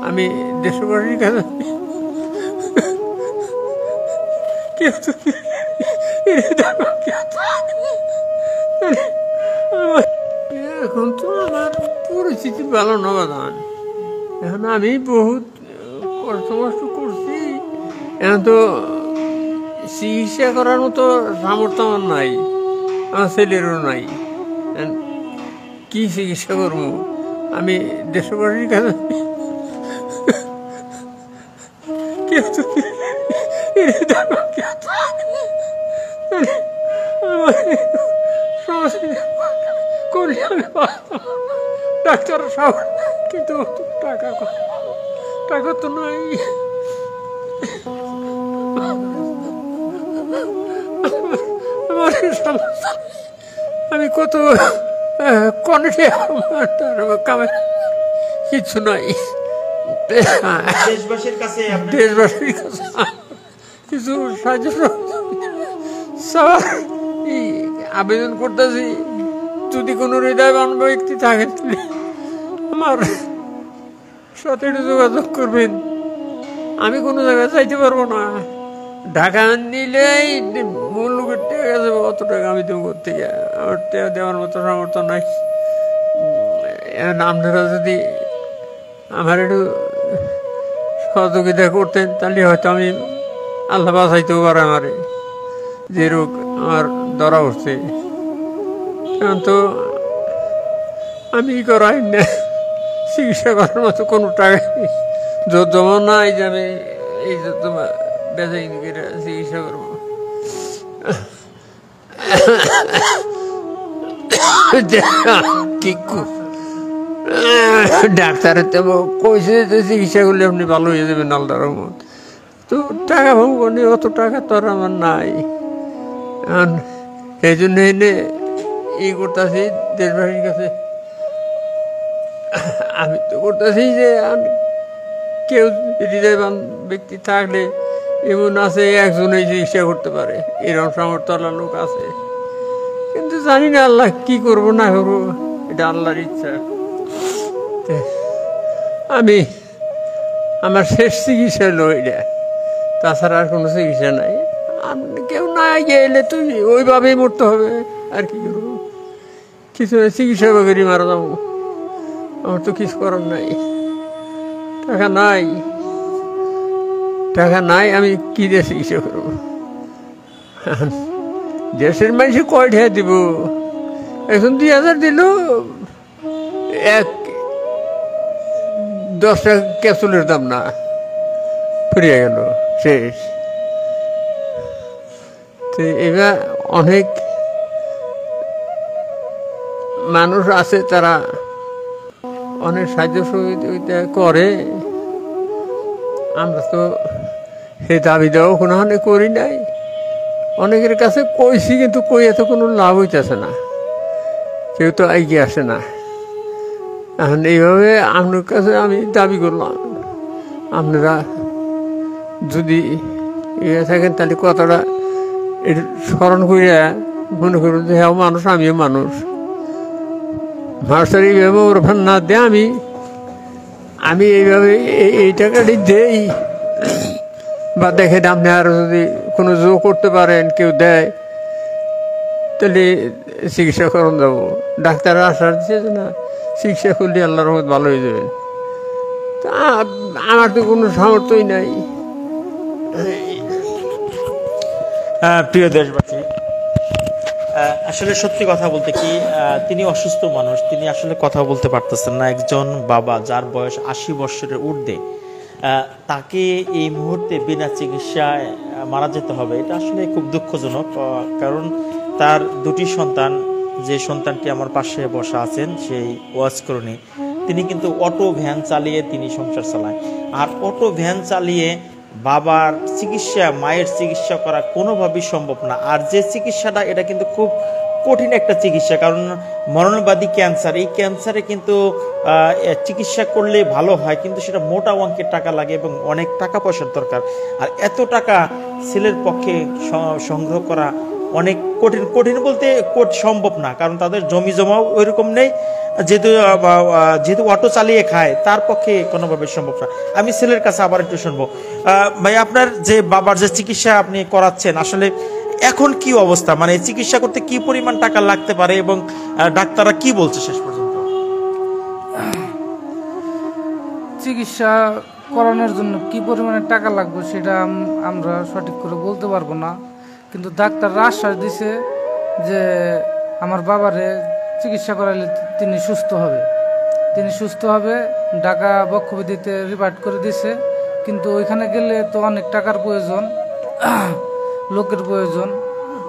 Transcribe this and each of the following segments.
আমি দেশবাসীর কাছে এখন তো আমার পরিস্থিতি ভালো নবাদান। এখন আমি বহুত কষ্ট করছি, এখন তো চিকিৎসা করার মতো সামর্থ্য আমার নাই, আমার ছেলেরও নাই। কি চিকিৎসা করবো? আমি দেশবাসীর কাছে ডাক্তার সব, কিন্তু টাকা তো নাই। আমি কত কনটে কিছু নাই। দেশবাসীর কাছে কিছু সাহায্য আবেদন করতেছি, যদি কোনো হৃদয়বান ব্যক্তি থাকেন আমার সাথে যোগাযোগ করবেন। আমি কোনো জায়গায় চাইতে পারবো না। ঢাকা নিলেই মূল লোকের টাকা যাবে, অত টাকা আমি দেবো থেকে, আমার টাকা দেওয়ার মতো সামর্থ্য নাই। আপনারা যদি আমার একটু সহযোগিতা করতেন তাহলে হয়তো আমি আল্লাহ বাঁচাইতেও পারে আমারে, যে রোগ আমার ধরা উঠছে। এখন তো আমি করাই না, চিকিৎসা করার মতো কোনো টাকা জমা নাই যে আমি এই তোমার বেঁচে চিকিৎসা করবো। ঠিক ডাক্তারের তো কইছে যে চিকিৎসা করলে আপনি ভালো হয়ে যাবেন আল্লাহর রহমত। তো টাকা ভাববো, অত টাকা তো আর আমার নাই। এই জন্য এনে করতেছি দেশবাসীর কাছে। আমি তো করতেছি যে কেউ হৃদয়বান ব্যক্তি থাকলে এমন আছে একজনেই চিকিৎসা করতে পারে, এরকম সামর্থ্য আল্লাহ লোক আছে। কিন্তু জানি না আল্লাহ কি করবো না করবো, এটা আল্লাহর ইচ্ছা। আমি আমার শেষ চিকিৎসা হলো এটা, তাছাড়া আর কোনো চিকিৎসা নাই। কেউ না গেলে তুই ওইভাবেই মরতে হবে, আর কি করবো? কিছু চিকিৎসা করে মারা যাবো, আমার তো কিছু করার নাই। টাকা নাই, টাকা নাই, আমি কি দিয়ে চিকিৎসা করবো? দেশের মানুষে কয় টাকা দিব? এখন 2000 দিল, 10টা ক্যাপসুলের দাম না, ফুরিয়ে গেল, শেষ। তো এবার অনেক মানুষ আছে, তারা অনেক সাহায্য সহযোগিতা করে। আমরা তো সে দাবি দেওয়া কোনো করি নাই। অনেকের কাছে কইছি, কিন্তু কই এত কোনো লাভ হইতেছে না, কেউ তো এগিয়ে আসে না। এখন এইভাবে আপনার কাছে আমি দাবি করলাম, আপনারা যদি ইয়ে থাকেন তাহলে কথাটা স্মরণ করিয়া মনে করুন যে হ্যাঁ মানুষ, আমিও মানুষ। মানুষের এইভাবে ওরফান না দেয়, আমি এইভাবে এই টাকাটি দেই বা দেখে আপনি আরো যদি কোনো জো করতে পারেন, কেউ দেয়, তাহলে চিকিৎসা করুন যাবো। ডাক্তার আসার দিয়েছে না, চিকিৎসা করলে আল্লাহর রহমত ভালো হয়ে যাবেন। তা আমার তো কোনো সামর্থ্যই নাই। প্রিয় দেশবাসী, আসলে সত্যি কথা বলতে কি, তিনি অসুস্থ মানুষ, তিনি আসলে কথা বলতে পারতেছেন না। একজন বাবা যার বয়স 80 বছরের ঊর্ধ্বে, তাকে এই মুহূর্তে বিনা চিকিৎসায় মারা যেতে হবে, এটা আসলে খুব দুঃখজনক। কারণ তার 2টি সন্তান, যে সন্তানটি আমার পাশে বসা আছেন সেই ওয়াজকরণী, তিনি কিন্তু অটো ভ্যান চালিয়ে তিনি সংসার চালায়। আর অটো ভ্যান চালিয়ে বাবার চিকিৎসা, মায়ের চিকিৎসা করা কোনোভাবেই সম্ভব না। আর যে চিকিৎসাটা, এটা কিন্তু খুব কঠিন একটা চিকিৎসা, কারণ মরণবাদী ক্যান্সার, এই ক্যান্সারে কিন্তু চিকিৎসা করলে ভালো হয়, কিন্তু সেটা মোটা অঙ্কের টাকা লাগে এবং অনেক টাকা পয়সার দরকার। আর এত টাকা ছেলের পক্ষে সংগ্রহ করা অনেক কঠিন, কঠিন বলতে সম্ভব না, কারণ তাদের জমি জমাও ওইরকম নেই, যেহেতু অটো চালিয়ে খায় তার পক্ষে কোনোভাবে সম্ভব না। আমি ছেলের কাছে আবার একটু শুনবো। ভাই, আপনার যে বাবার যে চিকিৎসা আপনি করাচ্ছেন, আসলে এখন কি অবস্থা, মানে চিকিৎসা করতে কি পরিমাণ টাকা লাগতে পারে এবং ডাক্তাররা কি বলছে শেষ পর্যন্ত? চিকিৎসা করানোর জন্য কি পরিমাণে টাকা লাগবে সেটা আমরা সঠিক করে বলতে পারবো না, কিন্তু ডাক্তাররা আশ্বাস দিছে যে আমার বাবারে চিকিৎসা করালে তিনি সুস্থ হবে, ঢাকা বক্ষবিধিতে রিভার্ট করে দিছে। কিন্তু ওইখানে গেলে তো অনেক টাকার প্রয়োজন, লোকের প্রয়োজন।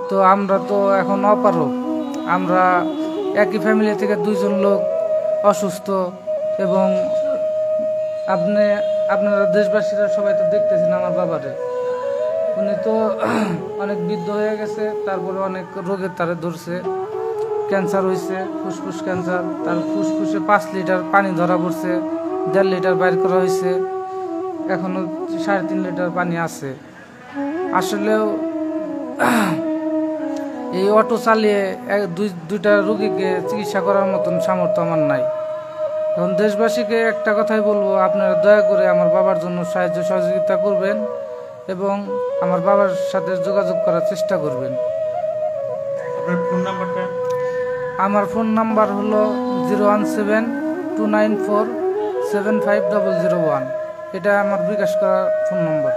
তো আমরা তো এখন অপারগ, আমরা একই ফ্যামিলি থেকে 2 জন লোক অসুস্থ, এবং আপনারা দেশবাসীরা সবাই তো দেখতেছেন আমার বাবারে, উনি তো অনেক বৃদ্ধ হয়ে গেছে, তারপরে অনেক রোগের তারে ধরছে, ক্যান্সার হয়েছে, ফুসফুস ক্যান্সার, তার ফুসফুসে 5 লিটার পানি ধরা পড়ছে, 1.5 লিটার বাইর করা হয়েছে, এখনো 3.5 লিটার পানি আছে। আসলেও এই অটো চালিয়ে দুইটা রোগীকে চিকিৎসা করার মতন সামর্থ্য আমার নাই। এখন দেশবাসীকে একটা কথাই বলবো, আপনারা দয়া করে আমার বাবার জন্য সাহায্য সহযোগিতা করবেন এবং আমার বাবার সাথে যোগাযোগ করার চেষ্টা করবেন। আপনার ফোন নাম্বারটা? আমার ফোন নাম্বার হলো 01729475001। এটা আমার বিকাশ করা ফোন নাম্বার।